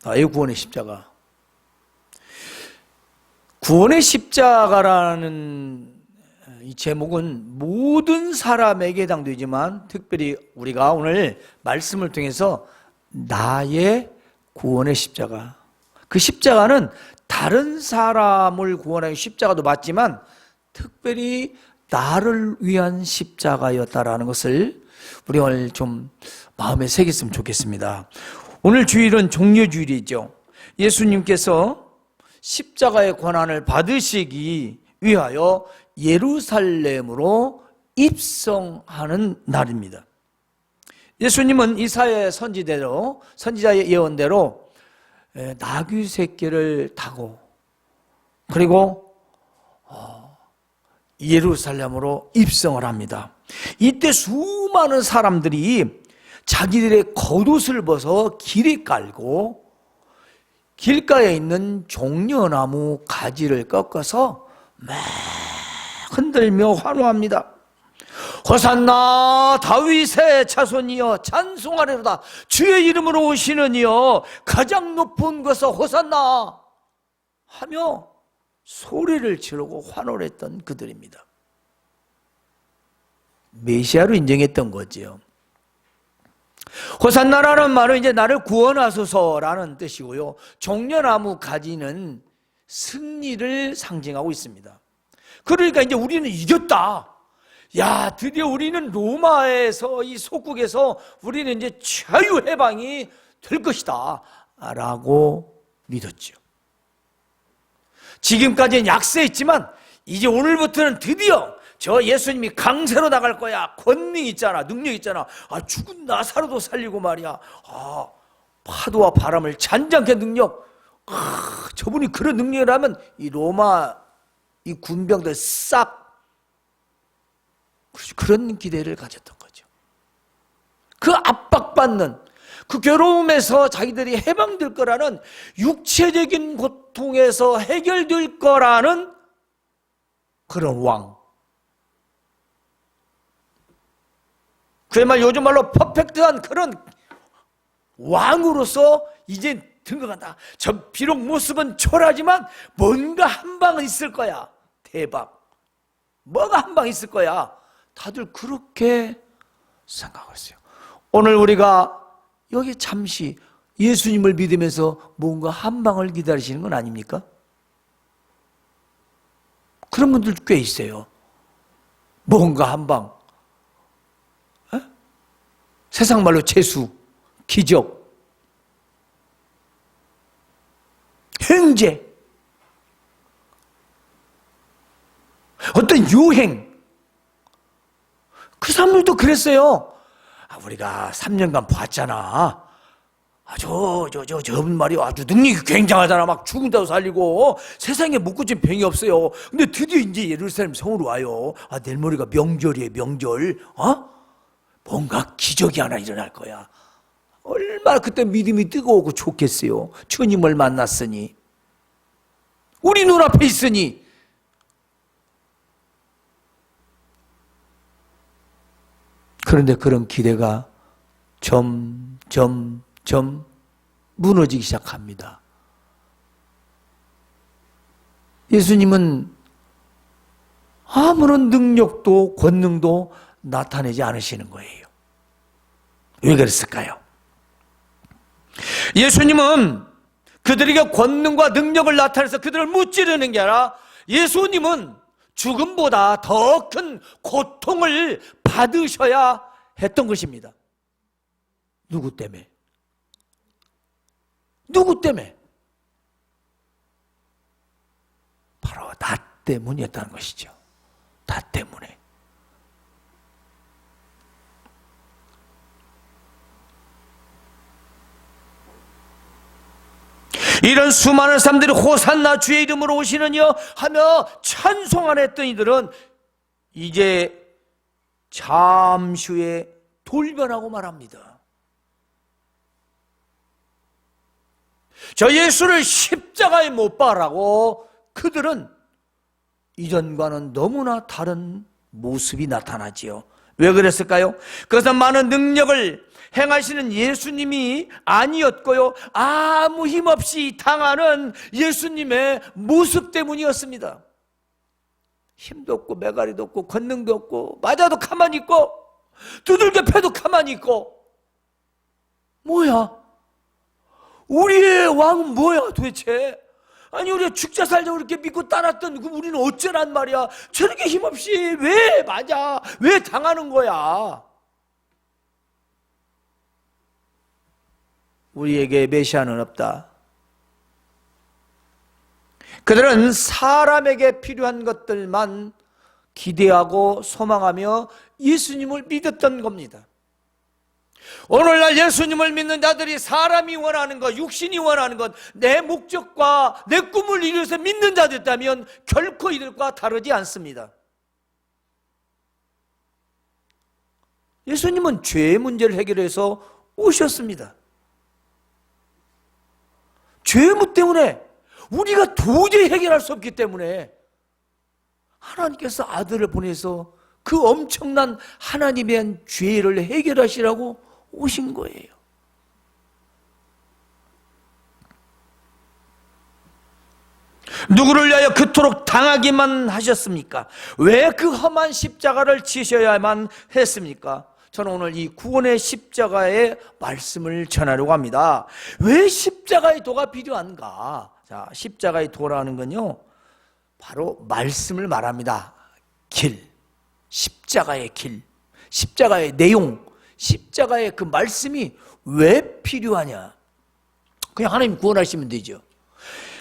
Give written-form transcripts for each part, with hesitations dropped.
나의 구원의 십자가. 구원의 십자가라는 이 제목은 모든 사람에게 해당되지만 특별히 우리가 오늘 말씀을 통해서 나의 구원의 십자가, 그 십자가는 다른 사람을 구원하는 십자가도 맞지만 특별히 나를 위한 십자가였다라는 것을 우리 오늘 좀 마음에 새겼으면 좋겠습니다. 오늘 주일은 종려주일이죠. 예수님께서 십자가의 고난을 받으시기 위하여 예루살렘으로 입성하는 날입니다. 예수님은 이사야의 선지자의 예언대로 나귀 새끼를 타고 그리고 예루살렘으로 입성을 합니다. 이때 수많은 사람들이 자기들의 겉옷을 벗어 길에 깔고 길가에 있는 종려나무 가지를 꺾어서 막 흔들며 환호합니다. 호산나 다윗의 자손이여 찬송하리로다. 주의 이름으로 오시는 이여 가장 높은 곳에 호산나 하며 소리를 지르고 환호를 했던 그들입니다. 메시아로 인정했던 거지요. 호산나라는 말은 이제 나를 구원하소서라는 뜻이고요. 종려나무 가지는 승리를 상징하고 있습니다. 그러니까 이제 우리는 이겼다. 야, 드디어 우리는 로마에서 이 속국에서 우리는 이제 자유해방이 될 것이다 라고 믿었죠. 지금까지는 약세했지만 이제 오늘부터는 드디어 저 예수님이 강세로 나갈 거야. 권능 있잖아, 능력 있잖아. 죽은 나사로도 살리고 말이야. 파도와 바람을 잔잔케 능력. 저분이 그런 능력을 하면 이 로마 이 군병들 싹 그런 기대를 가졌던 거죠. 그 압박받는 그 괴로움에서 자기들이 해방될 거라는 육체적인 고통에서 해결될 거라는 그런 왕. 그야말로 요즘 말로 퍼펙트한 그런 왕으로서 이제 등극한다. 저 비록 모습은 초라하지만 뭔가 한 방은 있을 거야. 대박. 뭐가 한 방 있을 거야. 다들 그렇게 생각했어요. 오늘 우리가 여기 잠시 예수님을 믿으면서 뭔가 한 방을 기다리시는 건 아닙니까? 그런 분들 꽤 있어요. 뭔가 한 방. 세상 말로 재수, 기적, 행제, 어떤 유행. 그 사람들도 그랬어요. 우리가 3년간 봤잖아. 저분 말이 아주 능력이 굉장하잖아. 막 죽은다고 살리고 세상에 못 고친 병이 없어요. 근데 드디어 이제 예루살렘 성으로 와요. 내일 모레가 명절이에요, 명절. 뭔가 기적이 하나 일어날 거야. 얼마나 그때 믿음이 뜨거우고 좋겠어요. 주님을 만났으니, 우리 눈앞에 있으니. 그런데 그런 기대가 점점 무너지기 시작합니다. 예수님은 아무런 능력도 권능도 나타내지 않으시는 거예요. 왜 그랬을까요? 예수님은 그들에게 권능과 능력을 나타내서 그들을 무찌르는 게 아니라 예수님은 죽음보다 더 큰 고통을 받으셔야 했던 것입니다. 누구 때문에? 누구 때문에? 바로 나 때문이었다는 것이죠. 나 때문에. 이런 수많은 사람들이 호산나 주의 이름으로 오시느니여 하며 찬송 안 했던 이들은 이제 잠시 후에 돌변하고 말합니다. 저 예수를 십자가에 못 박으라고 그들은 이전과는 너무나 다른 모습이 나타나지요. 왜 그랬을까요? 그것은 많은 능력을 행하시는 예수님이 아니었고요, 아무 힘없이 당하는 예수님의 모습 때문이었습니다. 힘도 없고 메가리도 없고 권능도 없고 맞아도 가만히 있고 두들겨 패도 가만히 있고, 뭐야? 우리의 왕은 뭐야 도대체? 아니, 우리가 죽자 살자 그렇게 믿고 따랐던 그 우리는 어쩌란 말이야? 저렇게 힘없이 왜 맞아? 왜 당하는 거야? 우리에게 메시아는 없다. 그들은 사람에게 필요한 것들만 기대하고 소망하며 예수님을 믿었던 겁니다. 오늘날 예수님을 믿는 자들이 사람이 원하는 것, 육신이 원하는 것, 내 목적과 내 꿈을 이루어서 믿는 자들이라면 결코 이들과 다르지 않습니다. 예수님은 죄의 문제를 해결해서 오셨습니다. 죄의 문 때문에 우리가 도저히 해결할 수 없기 때문에 하나님께서 아들을 보내서 그 엄청난 하나님에 대한 죄를 해결하시라고 오신 거예요. 누구를 위하여 그토록 당하기만 하셨습니까? 왜 그 험한 십자가를 지셔야만 했습니까? 저는 오늘 이 구원의 십자가의 말씀을 전하려고 합니다. 왜 십자가의 도가 필요한가? 자, 십자가의 도라는 건요, 바로 말씀을 말합니다. 길, 십자가의 길, 십자가의 내용, 십자가의 그 말씀이 왜 필요하냐? 그냥 하나님 구원하시면 되죠.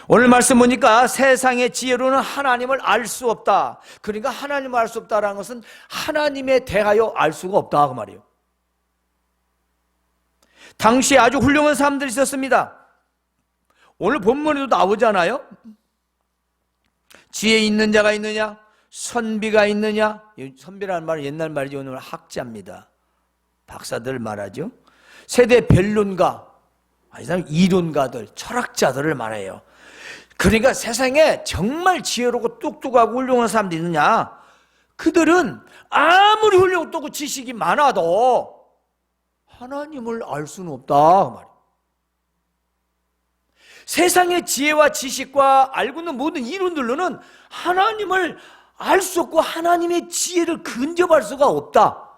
오늘 말씀 보니까 세상의 지혜로는 하나님을 알 수 없다. 그러니까 하나님을 알 수 없다라는 것은 하나님에 대하여 알 수가 없다 그 말이에요. 당시에 아주 훌륭한 사람들이 있었습니다. 오늘 본문에도 나오잖아요. 지혜 있는 자가 있느냐? 선비가 있느냐? 선비라는 말은 옛날 말이죠. 오늘 학자입니다. 박사들 말하죠. 세대 변론가, 아니면 이론가들, 철학자들을 말해요. 그러니까 세상에 정말 지혜롭고 똑똑하고 훌륭한 사람들이 있느냐? 그들은 아무리 훌륭하고 똑똑하고 지식이 많아도 하나님을 알 수는 없다 그 말이에요. 세상의 지혜와 지식과 알고 있는 모든 이론들로는 하나님을 알 수 없고 하나님의 지혜를 근접할 수가 없다.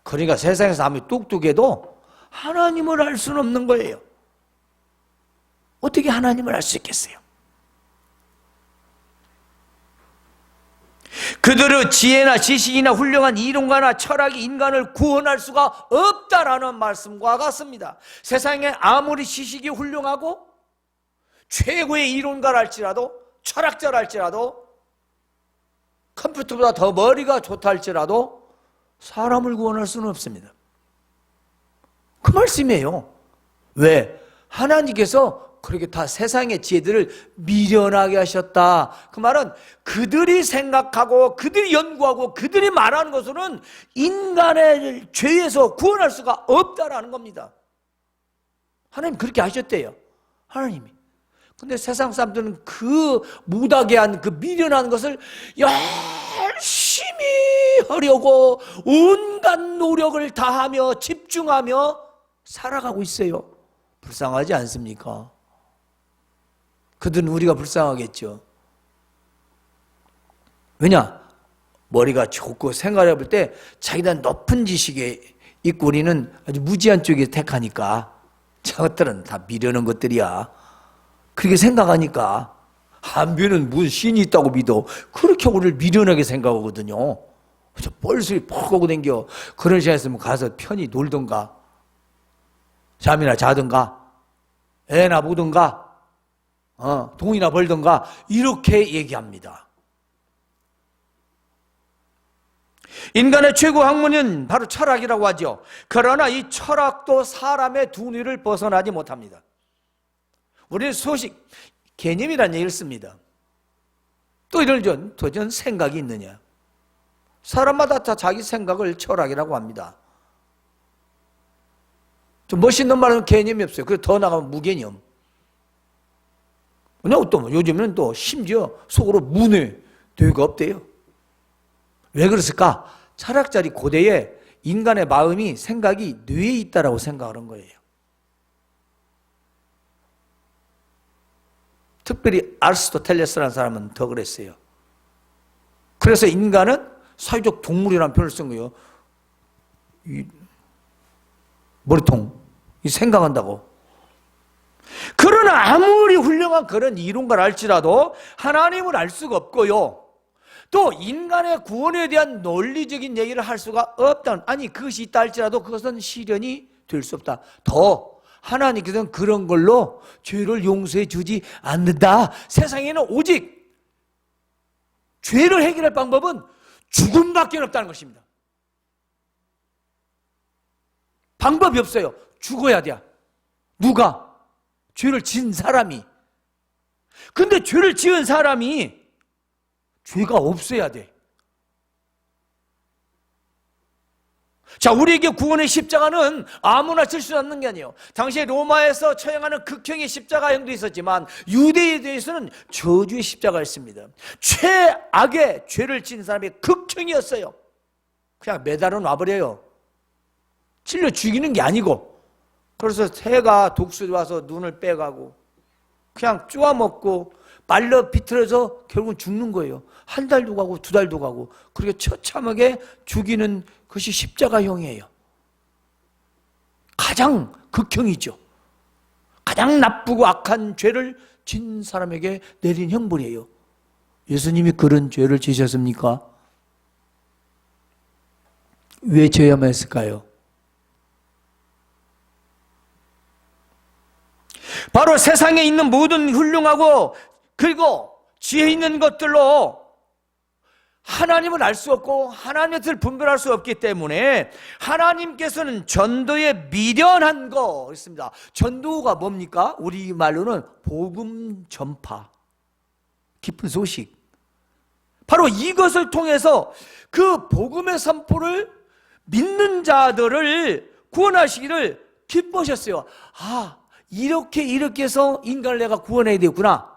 그러니까 세상에서 아무리 똑똑해도 하나님을 알 수는 없는 거예요. 어떻게 하나님을 알 수 있겠어요? 그들의 지혜나 지식이나 훌륭한 이론가나 철학이 인간을 구원할 수가 없다라는 말씀과 같습니다. 세상에 아무리 지식이 훌륭하고 최고의 이론가랄지라도 철학자랄지라도 컴퓨터보다 더 머리가 좋다 할지라도 사람을 구원할 수는 없습니다. 그 말씀이에요. 왜? 하나님께서 그렇게 다 세상의 지혜들을 미련하게 하셨다. 그 말은 그들이 생각하고 그들이 연구하고 그들이 말하는 것으로는 인간의 죄에서 구원할 수가 없다라는 겁니다. 하나님 그렇게 하셨대요. 하나님이. 근데 세상 사람들은 그 무닥게 한 그 미련한 것을 열심히 하려고 온갖 노력을 다하며 집중하며 살아가고 있어요. 불쌍하지 않습니까? 그들은 우리가 불쌍하겠죠. 왜냐? 머리가 좋고 생각해 볼 때 자기는 높은 지식에 있고 우리는 아주 무지한 쪽에 택하니까 저것들은 다 미련한 것들이야. 그렇게 생각하니까 한변은 무슨 신이 있다고 믿어. 그렇게 우리를 미련하게 생각하거든요. 저 뻘소리 퍽 하고 댕겨. 그런 시간에 가서 편히 놀던가 잠이나 자든가 애나 보든가 돈이나 벌든가 이렇게 얘기합니다. 인간의 최고 학문은 바로 철학이라고 하죠. 그러나 이 철학도 사람의 두뇌를 벗어나지 못합니다. 우리는 소식, 개념이라는 얘기를 씁니다. 또 이럴 도전 생각이 있느냐? 사람마다 다 자기 생각을 철학이라고 합니다. 좀 멋있는 말은 개념이 없어요. 그래서 더 나가면 무개념. 그냥 또 요즘에는 또 심지어 속으로 문외 뇌가 없대요. 왜 그랬을까? 철학자리 고대에 인간의 마음이, 생각이 뇌에 있다라고 생각하는 거예요. 특별히 아리스토텔레스라는 사람은 더 그랬어요. 그래서 인간은 사회적 동물이라는 표현을 쓴 거예요. 이 머리통, 이 생각한다고. 그러나 아무리 훌륭한 그런 이론가를 알지라도 하나님을 알 수가 없고요. 또 인간의 구원에 대한 논리적인 얘기를 할 수가 없다. 아니, 그것이 있다 할지라도 그것은 실현이 될 수 없다. 더 하나님께서는 그런 걸로 죄를 용서해 주지 않는다. 세상에는 오직 죄를 해결할 방법은 죽음밖에 없다는 것입니다. 방법이 없어요. 죽어야 돼. 누가? 죄를 지은 사람이. 근데 죄를 지은 사람이 죄가 없어야 돼. 자, 우리에게 구원의 십자가는 아무나 질 수 없는 게 아니에요. 당시에 로마에서 처형하는 극형의 십자가형도 있었지만 유대에 대해서는 저주의 십자가였습니다. 최악의 죄를 지은 사람이 극형이었어요. 그냥 매달아 놔버려요. 찔러 죽이는 게 아니고. 그래서 새가 독수리 와서 눈을 빼가고 그냥 쪼아먹고 말려 비틀어서 결국은 죽는 거예요. 한 달도 가고 두 달도 가고 그렇게 처참하게 죽이는 것이 십자가형이에요. 가장 극형이죠. 가장 나쁘고 악한 죄를 진 사람에게 내린 형벌이에요. 예수님이 그런 죄를 지셨습니까? 왜 져야만 했을까요? 바로 세상에 있는 모든 훌륭하고 그리고 지혜 있는 것들로 하나님을 알 수 없고 하나님의 뜻을 분별할 수 없기 때문에 하나님께서는 전도에 미련한 거 있습니다. 전도가 뭡니까? 우리말로는 복음 전파, 기쁜 소식. 바로 이것을 통해서 그 복음의 선포를 믿는 자들을 구원하시기를 기뻐하셨어요. 아, 이렇게 해서 인간을 내가 구원해야 되겠구나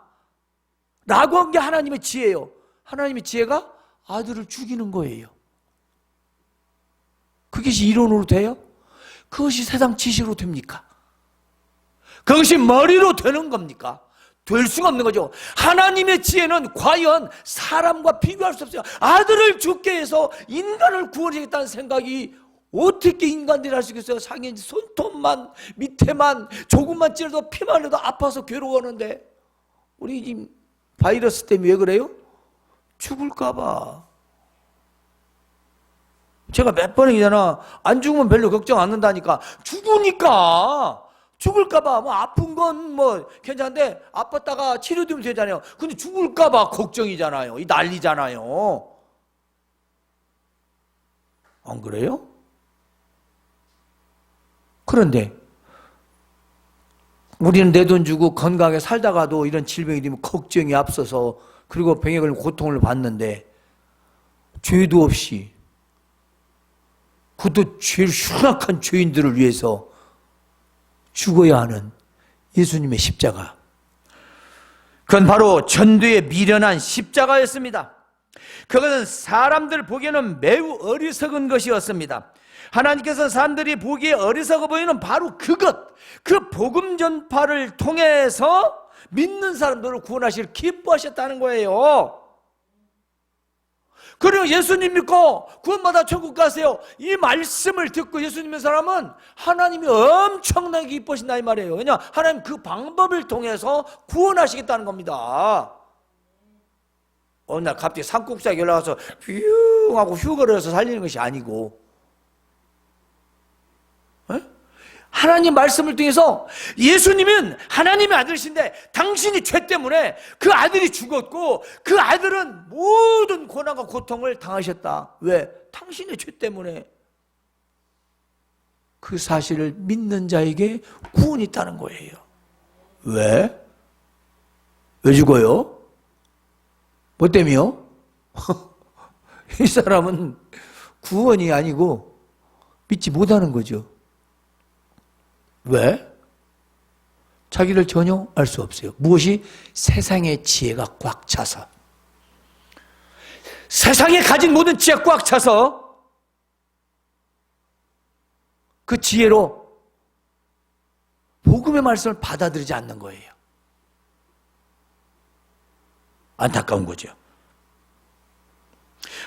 라고 한 게 하나님의 지혜예요. 하나님의 지혜가 아들을 죽이는 거예요. 그것이 이론으로 돼요? 그것이 세상 지식으로 됩니까? 그것이 머리로 되는 겁니까? 될 수가 없는 거죠. 하나님의 지혜는 과연 사람과 비교할 수 없어요. 아들을 죽게 해서 인간을 구원하겠다는 생각이 어떻게 인간들이 할 수 있겠어요? 상인 손톱만 밑에만 조금만 찔러도 피만 흘려도 아파서 괴로워하는데 우리 지금 바이러스 때문에 왜 그래요? 죽을까 봐. 제가 몇 번이잖아. 안 죽으면 별로 걱정 안 한다니까. 죽을까 봐. 뭐 아픈 건 뭐 괜찮은데 아팠다가 치료되면 되잖아요. 근데 죽을까 봐 걱정이잖아요. 이 난리잖아요. 안 그래요? 그런데 우리는 내 돈 주고 건강하게 살다가도 이런 질병이 되면 걱정이 앞서서 그리고 병에 걸려 고통을 받는데 죄도 없이 그것도 제일 흉악한 죄인들을 위해서 죽어야 하는 예수님의 십자가. 그건 바로 전도에 미련한 십자가였습니다. 그것은 사람들 보기에는 매우 어리석은 것이었습니다. 하나님께서는 사람들이 보기에 어리석어 보이는 바로 그 복음 전파를 통해서 믿는 사람들을 구원하시기를 기뻐하셨다는 거예요. 그리고 예수님 믿고 구원받아 천국 가세요. 이 말씀을 듣고 예수님 믿는 사람은 하나님이 엄청나게 기뻐하신다 이 말이에요. 왜냐? 하나님 그 방법을 통해서 구원하시겠다는 겁니다. 어느 날 갑자기 산꼭대기에 올라가서 휘웅 하고 휴거를 해서 살리는 것이 아니고 하나님 말씀을 통해서 예수님은 하나님의 아들이신데 당신이 죄 때문에 그 아들이 죽었고 그 아들은 모든 고난과 고통을 당하셨다. 왜? 당신의 죄 때문에. 그 사실을 믿는 자에게 구원이 있다는 거예요. 왜? 왜 죽어요? 뭐 때문이요? 이 사람은 구원이 아니고 믿지 못하는 거죠. 왜? 자기를 전혀 알 수 없어요. 무엇이? 세상의 지혜가 꽉 차서. 세상에 가진 모든 지혜가 꽉 차서 그 지혜로 복음의 말씀을 받아들이지 않는 거예요. 안타까운 거죠.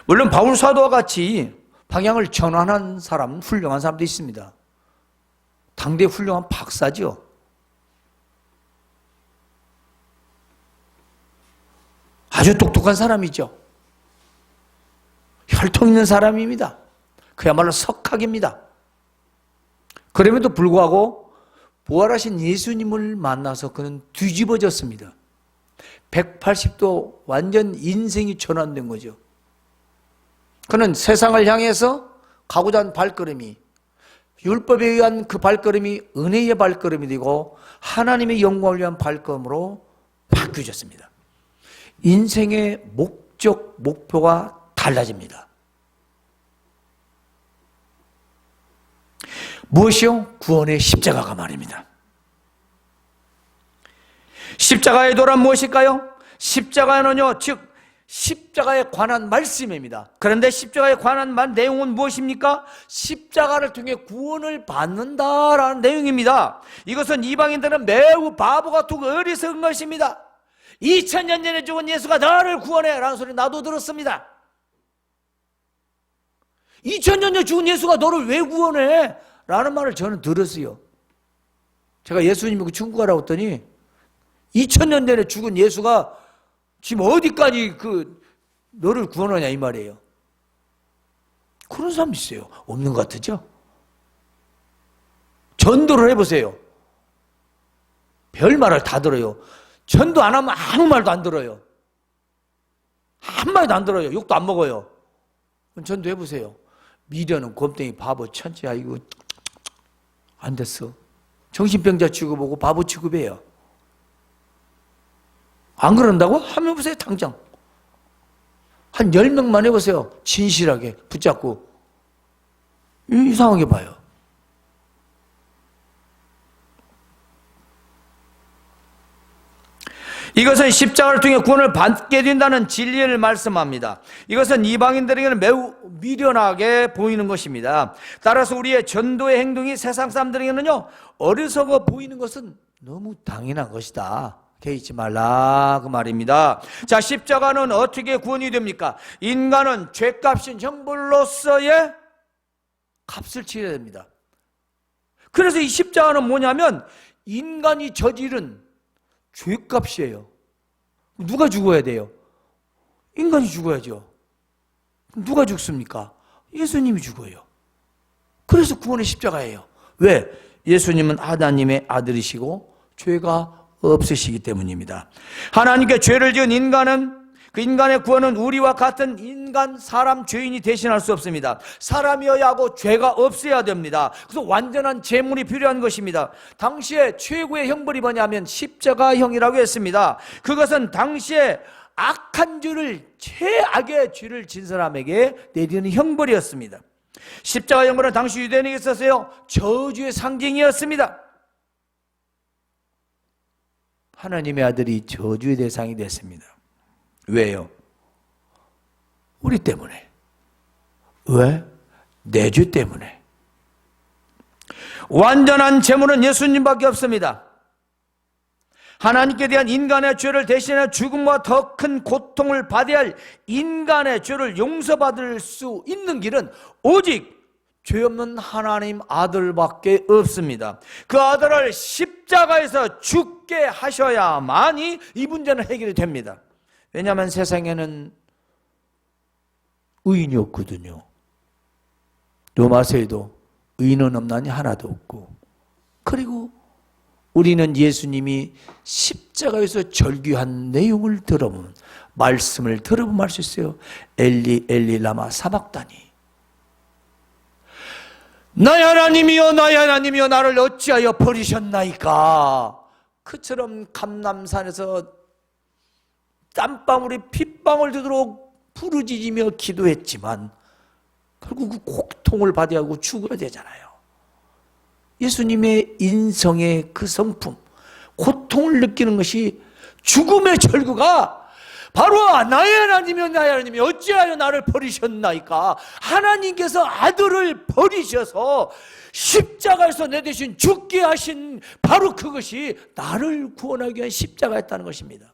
물론 바울 사도와 같이 방향을 전환한 사람, 훌륭한 사람도 있습니다. 당대 훌륭한 박사죠. 아주 똑똑한 사람이죠. 혈통 있는 사람입니다. 그야말로 석학입니다. 그럼에도 불구하고 부활하신 예수님을 만나서 그는 뒤집어졌습니다. 180도 완전 인생이 전환된 거죠. 그는 세상을 향해서 가고자 하는 발걸음이, 율법에 의한 그 발걸음이 은혜의 발걸음이 되고 하나님의 영광을 위한 발걸음으로 바뀌어졌습니다. 인생의 목적, 목표가 달라집니다. 무엇이요? 구원의 십자가가 말입니다. 십자가의 도란 무엇일까요? 십자가는요, 즉 십자가에 관한 말씀입니다. 그런데 십자가에 관한 내용은 무엇입니까? 십자가를 통해 구원을 받는다라는 내용입니다. 이것은 이방인들은 매우 바보 같고 어리석은 것입니다. 2000년 전에 죽은 예수가 너를 구원해 라는 소리 나도 들었습니다. 2000년 전에 죽은 예수가 너를 왜 구원해? 라는 말을 저는 들었어요. 제가 예수님이 천국 가라고 했더니 2000년 전에 죽은 예수가 지금 어디까지 너를 구원하냐 이 말이에요. 그런 사람 있어요. 없는 것 같으죠? 전도를 해보세요. 별 말을 다 들어요. 전도 안 하면 아무 말도 안 들어요. 한마디도 안 들어요. 욕도 안 먹어요. 그럼 전도 해보세요. 미련은 곰탱이 바보 천지야. 이거 안 됐어. 정신병자 취급하고 바보 취급해요. 안 그런다고? 한번 해보세요. 당장 한 10명만 해보세요. 진실하게 붙잡고 이상하게 봐요. 이것은 십자가를 통해 구원을 받게 된다는 진리를 말씀합니다. 이것은 이방인들에게는 매우 미련하게 보이는 것입니다. 따라서 우리의 전도의 행동이 세상 사람들에게는요, 어리석어 보이는 것은 너무 당연한 것이다. 개의치 말라 그 말입니다. 자, 십자가는 어떻게 구원이 됩니까? 인간은 죄값인 형벌로서의 값을 치러야 됩니다. 그래서 이 십자가는 뭐냐면 인간이 저지른 죄값이에요. 누가 죽어야 돼요? 인간이 죽어야죠. 누가 죽습니까? 예수님이 죽어요. 그래서 구원의 십자가예요. 왜? 예수님은 하나님의 아들이시고 죄가 없으시기 때문입니다. 하나님께 죄를 지은 인간은, 그 인간의 구원은 우리와 같은 인간, 사람, 죄인이 대신할 수 없습니다. 사람이어야 하고 죄가 없어야 됩니다. 그래서 완전한 제물이 필요한 것입니다. 당시에 최고의 형벌이 뭐냐면 십자가형이라고 했습니다. 그것은 당시에 악한 죄를, 최악의 죄를 진 사람에게 내리는 형벌이었습니다. 십자가 형벌은 당시 유대인에게 있어서요, 저주의 상징이었습니다. 하나님의 아들이 저주의 대상이 됐습니다. 왜요? 우리 때문에. 왜? 내 죄 때문에. 완전한 제물은 예수님밖에 없습니다. 하나님께 대한 인간의 죄를 대신해 죽음과 더 큰 고통을 받아야 할 인간의 죄를 용서받을 수 있는 길은 오직 죄 없는 하나님 아들밖에 없습니다. 그 아들을 십자가에서 죽게 하셔야만이 이 문제는 해결이 됩니다. 왜냐하면 세상에는 의인이 없거든요. 로마서에도 의인은 없나니 하나도 없고, 그리고 우리는 예수님이 십자가에서 절규한 내용을 들어보면, 말씀을 들어보면 알 수 있어요. 엘리 엘리 라마 사박다니, 나의 하나님이여 나의 하나님이여 나를 어찌하여 버리셨나이까. 그처럼 감람산에서 땀방울이 핏방울 되도록 부르짖으며 기도했지만 결국 그 고통을 받아야 하고 죽어야 되잖아요. 예수님의 인성의 그 성품, 고통을 느끼는 것이, 죽음의 절규가 바로 나의 하나님이여 나의 하나님이 어찌하여 나를 버리셨나이까. 하나님께서 아들을 버리셔서 십자가에서 내 대신 죽게 하신 바로 그것이 나를 구원하기 위한 십자가였다는 것입니다.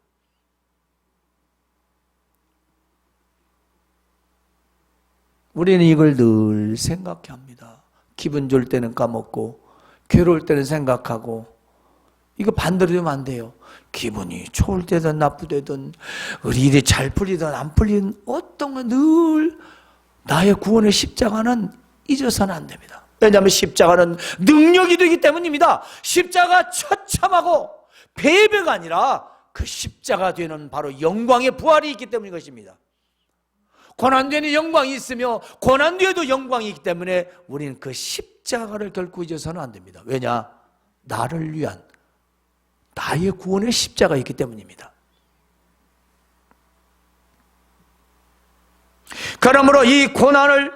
우리는 이걸 늘 생각해야 합니다. 기분 좋을 때는 까먹고 괴로울 때는 생각하고. 이거 반대로 되면 안 돼요. 기분이 좋을 때든 나쁘되든 우리 일이 잘 풀리든 안 풀리든 어떤 건 늘 나의 구원의 십자가는 잊어서는 안 됩니다. 왜냐하면 십자가는 능력이 되기 때문입니다. 십자가 처참하고 패배가 아니라 그 십자가 되는 바로 영광의 부활이 있기 때문인 것입니다. 고난되는 영광이 있으며 고난뒤에도 영광이 있기 때문에 우리는 그 십자가를 결코 잊어서는 안 됩니다. 왜냐? 나를 위한 나의 구원의 십자가 있기 때문입니다. 그러므로 이 고난을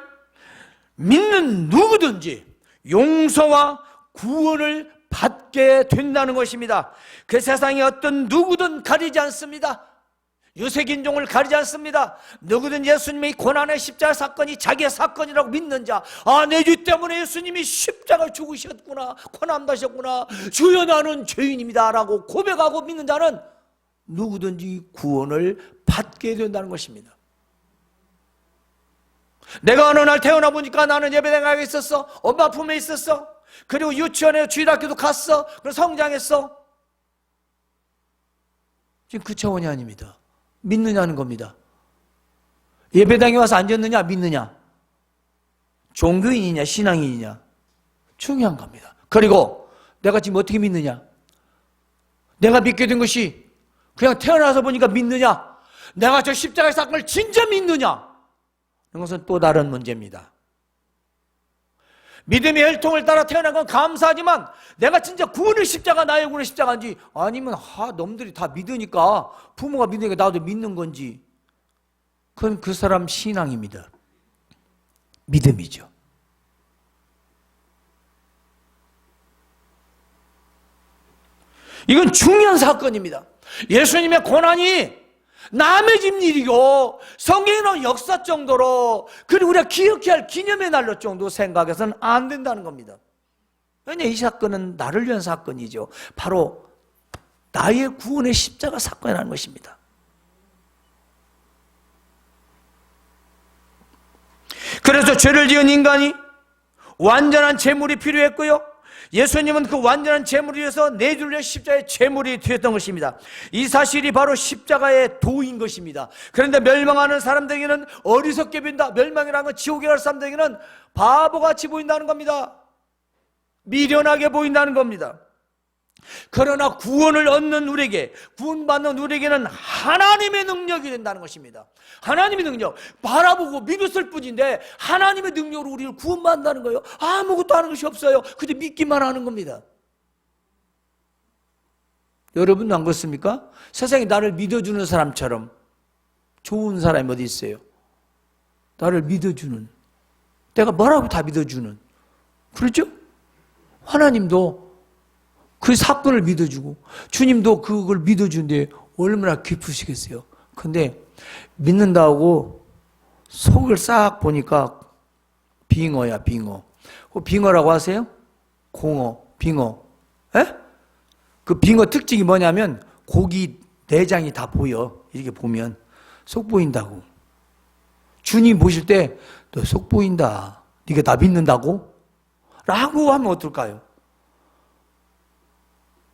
믿는 누구든지 용서와 구원을 받게 된다는 것입니다. 그 세상에 어떤 누구든 가리지 않습니다. 유색인종을 가리지 않습니다. 누구든 예수님의 고난의 십자가 사건이 자기의 사건이라고 믿는 자, 내 죄 때문에 예수님이 십자가를 죽으셨구나, 고난받으셨구나, 주여 나는 죄인입니다 라고 고백하고 믿는 자는 누구든지 구원을 받게 된다는 것입니다. 내가 어느 날 태어나 보니까 나는 예배당에 있었어, 엄마 품에 있었어, 그리고 유치원에 주일학교도 갔어, 그리고 성장했어. 지금 그 차원이 아닙니다. 믿느냐는 겁니다. 예배당에 와서 앉았느냐 믿느냐, 종교인이냐 신앙인이냐 중요한 겁니다. 그리고 내가 지금 어떻게 믿느냐, 내가 믿게 된 것이 그냥 태어나서 보니까 믿느냐, 내가 저 십자가의 사건을 진짜 믿느냐, 이것은 또 다른 문제입니다. 믿음의 혈통을 따라 태어난 건 감사하지만 내가 진짜 구원의 십자가 나의 구원의 십자가인지, 아니면 놈들이 다 믿으니까, 부모가 믿으니까 나도 믿는 건지, 그건 그 사람 신앙입니다. 믿음이죠. 이건 중요한 사건입니다. 예수님의 고난이 남의 집 일이고 성경에 나온 역사 정도로, 그리고 우리가 기억해야 할 기념의 날로 정도 생각해서는 안 된다는 겁니다. 왜냐하면 이 사건은 나를 위한 사건이죠. 바로 나의 구원의 십자가 사건이라는 것입니다. 그래서 죄를 지은 인간이 완전한 제물이 필요했고요, 예수님은 그 완전한 제물을 위해서 내줄려 십자가의 제물이 되었던 것입니다. 이 사실이 바로 십자가의 도인 것입니다. 그런데 멸망하는 사람들에게는 어리석게 보인다. 멸망이라는 건 지옥에 갈 사람들에게는 바보같이 보인다는 겁니다. 미련하게 보인다는 겁니다. 그러나 구원을 얻는 우리에게, 구원받는 우리에게는 하나님의 능력이 된다는 것입니다. 하나님의 능력, 바라보고 믿었을 뿐인데 하나님의 능력으로 우리를 구원받는다는 거예요. 아무것도 하는 것이 없어요. 근데 믿기만 하는 겁니다. 여러분도 안 그렇습니까? 세상에 나를 믿어주는 사람처럼 좋은 사람이 어디 있어요? 나를 믿어주는, 내가 뭐라고 다 믿어주는, 그렇죠? 하나님도 그 사건을 믿어주고 주님도 그걸 믿어주는데 얼마나 기쁘시겠어요. 근데 믿는다고 속을 싹 보니까 빙어야, 빙어. 빙어라고 하세요? 공어, 빙어. 에? 그 빙어 특징이 뭐냐면 고기 내장이 다 보여. 이렇게 보면 속 보인다고. 주님 보실 때 너 속 보인다, 네가 나 믿는다고? 라고 하면 어떨까요?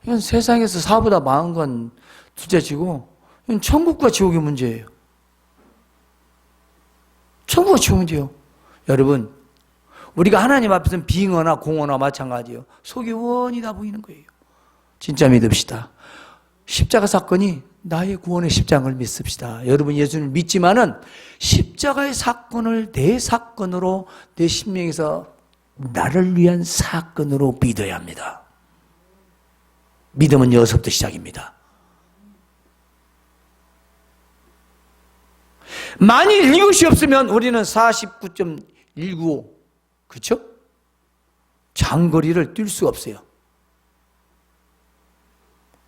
이건 세상에서 사보다 망한 건 둘째치고, 이건 천국과 지옥의 문제예요. 천국과 지옥의 문제예요. 여러분, 우리가 하나님 앞에서는 빙어나 공어나 마찬가지예요. 속이 훤히 다 보이는 거예요. 진짜 믿읍시다. 십자가 사건이 나의 구원의 십자가를 믿습시다. 여러분 예수님을 믿지만은 십자가의 사건을 내 사건으로, 내 심령에서 나를 위한 사건으로 믿어야 합니다. 믿음은 여기서부터 시작입니다. 만일 이것이 없으면 우리는 49.195, 그렇죠? 장거리를 뛸 수 없어요.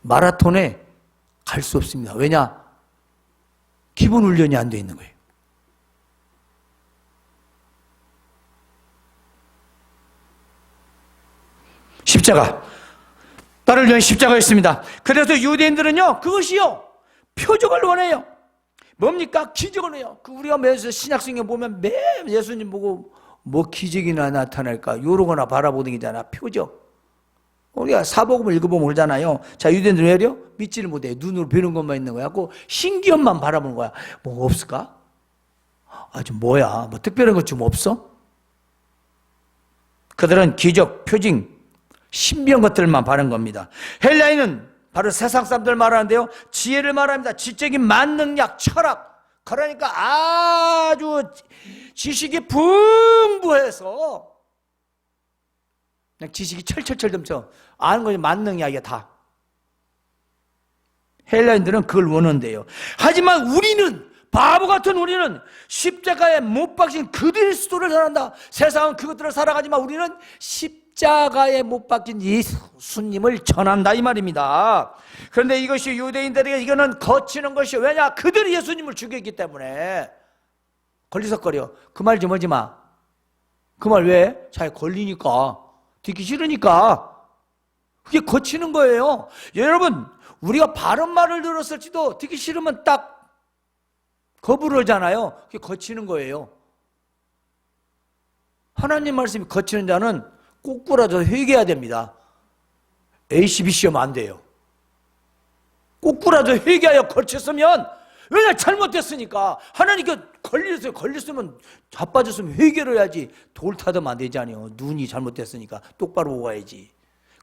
마라톤에 갈 수 없습니다. 왜냐? 기본 훈련이 안 돼 있는 거예요. 십자가, 나를 위한 십자가였습니다. 그래서 유대인들은요, 그것이요, 표적을 원해요. 뭡니까? 기적을 원해요. 우리가 매서 신약성경 보면 매 예수님 보고 뭐 기적이나 나타날까 요러거나 바라보는 게잖아. 표적. 우리가 사복음을 읽어보면 그러잖아요. 자, 유대인들은 왜요? 믿지를 못해. 눈으로 보는 것만 있는 거야. 그 신기함만 바라보는 거야. 뭐 없을까? 좀 뭐야? 뭐 특별한 것 좀 없어? 그들은 기적, 표징, 신비한 것들만 바라는 겁니다. 헬라인은 바로 세상 사람들 말하는데요, 지혜를 말합니다. 지적인 만능력, 철학. 그러니까 아주 지식이 풍부해서 그냥 지식이 철철철 넘쳐. 아는 것이 만능이야, 다. 헬라인들은 그걸 원한대요. 하지만 우리는, 바보 같은 우리는 십자가에 못 박힌 그리스도를 전한다. 세상은 그것들을 살아가지만 우리는 십자가에 못 박힌 예수님을 전한다, 이 말입니다. 그런데 이것이 유대인들에게 이거는 거치는 것이, 왜냐? 그들이 예수님을 죽였기 때문에 걸리석거려. 그 말 좀 하지 마. 그 말 왜? 잘 걸리니까, 듣기 싫으니까. 그게 거치는 거예요. 여러분, 우리가 바른 말을 들었을지도 듣기 싫으면 딱 거부를 하잖아요. 그게 거치는 거예요. 하나님 말씀이 거치는 자는 꼬꾸라져 회개해야 됩니다. ACBC 하면 안 돼요. 꼬꾸라져 회개하여 거쳤으면, 왜냐? 잘못됐으니까. 하나님께 걸렸으면 자빠졌으면 회개를 해야지. 돌 타도 안 되지 않아요. 눈이 잘못됐으니까 똑바로 보고 가야지.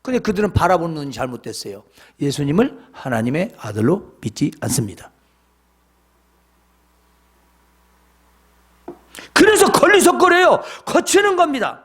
근데 그들은 바라보는 눈이 잘못됐어요. 예수님을 하나님의 아들로 믿지 않습니다. 그래서 걸리석거려요. 거치는 겁니다.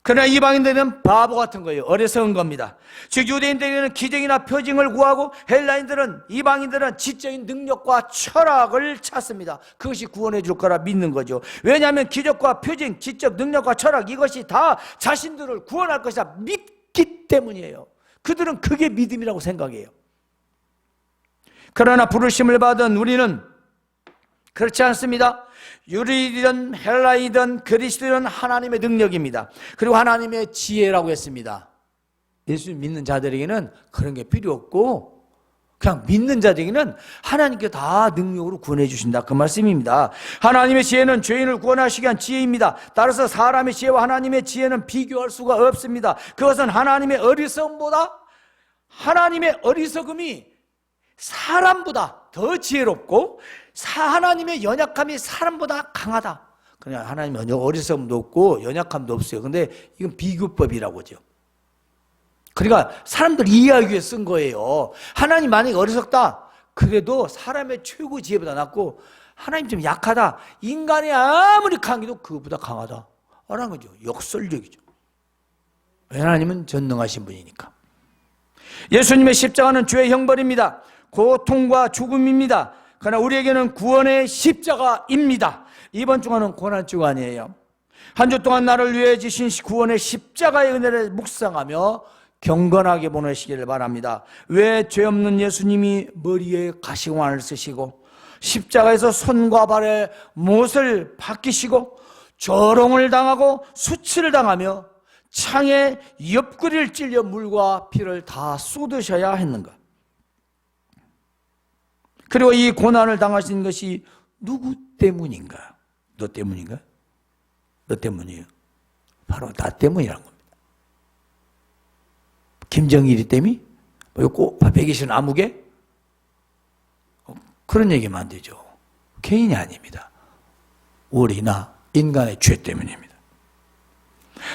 그러나 이방인들은 바보 같은 거예요. 어리석은 겁니다. 즉 유대인들에게는 기적이나 표징을 구하고, 헬라인들은, 이방인들은 지적인 능력과 철학을 찾습니다. 그것이 구원해 줄 거라 믿는 거죠. 왜냐하면 기적과 표징, 지적 능력과 철학, 이것이 다 자신들을 구원할 것이다 믿기 때문이에요. 그들은 그게 믿음이라고 생각해요. 그러나 부르심을 받은 우리는 그렇지 않습니다. 유리이든 헬라이든 그리스도는 하나님의 능력입니다. 그리고 하나님의 지혜라고 했습니다. 예수 믿는 자들에게는 그런 게 필요 없고, 그냥 믿는 자들에게는 하나님께 다 능력으로 구원해 주신다, 그 말씀입니다. 하나님의 지혜는 죄인을 구원하시기 위한 지혜입니다. 따라서 사람의 지혜와 하나님의 지혜는 비교할 수가 없습니다. 그것은 하나님의 어리석음보다, 하나님의 어리석음이 사람보다 더 지혜롭고, 하나님의 연약함이 사람보다 강하다. 그냥 하나님은 어리석음도 없고 연약함도 없어요. 근데 이건 비교법이라고 하죠. 그러니까 사람들 이해하기 위해 쓴 거예요. 하나님 만약에 어리석다, 그래도 사람의 최고 지혜보다 낫고, 하나님 좀 약하다, 인간이 아무리 강해도 그것보다 강하다 라는 거죠. 역설적이죠. 하나님은 전능하신 분이니까. 예수님의 십자가는 죄의 형벌입니다. 고통과 죽음입니다. 그러나 우리에게는 구원의 십자가입니다. 이번 주간은 고난주간이에요. 한 주 동안 나를 위해 지신 구원의 십자가의 은혜를 묵상하며 경건하게 보내시기를 바랍니다. 왜 죄 없는 예수님이 머리에 가시관을 쓰시고, 십자가에서 손과 발에 못을 박히시고, 조롱을 당하고 수치를 당하며 창에 옆구리를 찔려 물과 피를 다 쏟으셔야 했는가? 그리고 이 고난을 당하신 것이 누구 때문인가? 너 때문인가? 너 때문이에요. 바로 나 때문이라는 겁니다. 김정일이 때문이? 꼭 밥에 계신 아무개? 그런 얘기면 안 되죠. 개인이 아닙니다. 우리나 인간의 죄 때문입니다.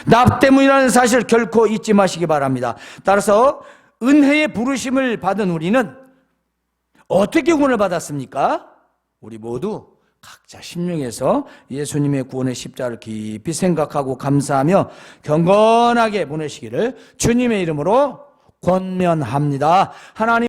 나 때문이라는 사실 결코 잊지 마시기 바랍니다. 따라서 은혜의 부르심을 받은 우리는 어떻게 구원을 받았습니까? 우리 모두 각자 심령에서 예수님의 구원의 십자가를 깊이 생각하고 감사하며 경건하게 보내시기를 주님의 이름으로 권면합니다. 하나님